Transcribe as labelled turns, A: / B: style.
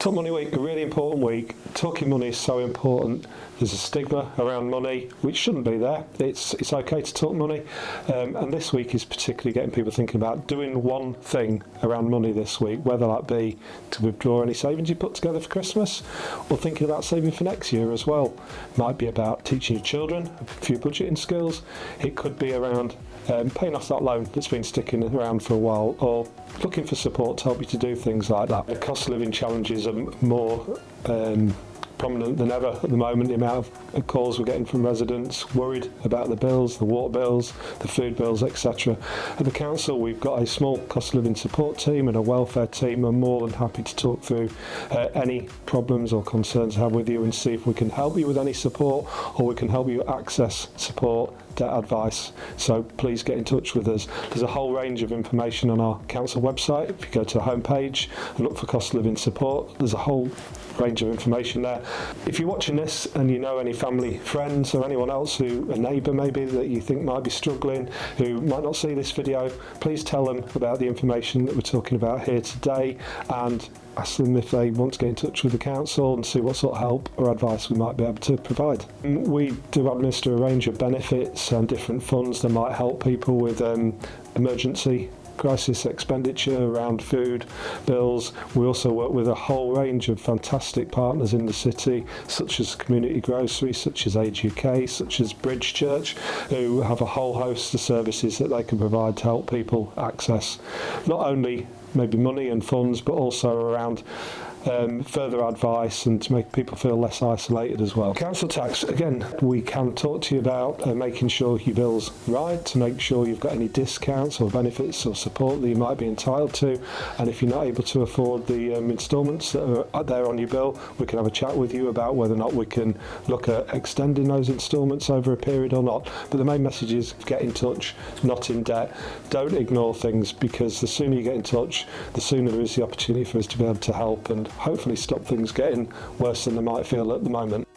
A: Talk Money Week, a really important week. Talking money is so important. There's a stigma around money, which shouldn't be there. It's okay to talk money. And this week is particularly getting people thinking about doing one thing around money this week, whether that be to withdraw any savings you put together for Christmas or thinking about saving for next year as well. Might be about teaching your children a few budgeting skills. It could be around paying off that loan that's been sticking around for a while, or looking for support to help you to do things like that. The cost of living challenges are more prominent than ever at the moment. The amount of calls we're getting from residents worried about the bills, the water bills, the food bills, etc. At the council, we've got a small cost of living support team and a welfare team. I'm more than happy to talk through any problems or concerns I have with you and see if we can help you with any support, or we can help you access support, debt advice. So please get in touch with us. There's a whole range of information on our council website. If you go to the homepage and look for cost of living support, there's a whole range of information there. If you're watching this and you know any family, friends or anyone else, a neighbour maybe that you think might be struggling, who might not see this video, please tell them about the information that we're talking about here today and ask them if they want to get in touch with the council and see what sort of help or advice we might be able to provide. We do administer a range of benefits and different funds that might help people with emergency crisis expenditure around food, bills. We also work with a whole range of fantastic partners in the city, such as Community Grocery, such as Age UK, such as Bridge Church, who have a whole host of services that they can provide to help people access not only maybe money and funds, but also around further advice and to make people feel less isolated as well. Council tax, again, we can talk to you about making sure your bill's right, to make sure you've got any discounts or benefits or support that you might be entitled to, and if you're not able to afford the instalments that are there on your bill, we can have a chat with you about whether or not we can look at extending those instalments over a period or not. But the main message is get in touch, not in debt. Don't ignore things, because the sooner you get in touch, the sooner there is the opportunity for us to be able to help and hopefully stop things getting worse than they might feel at the moment.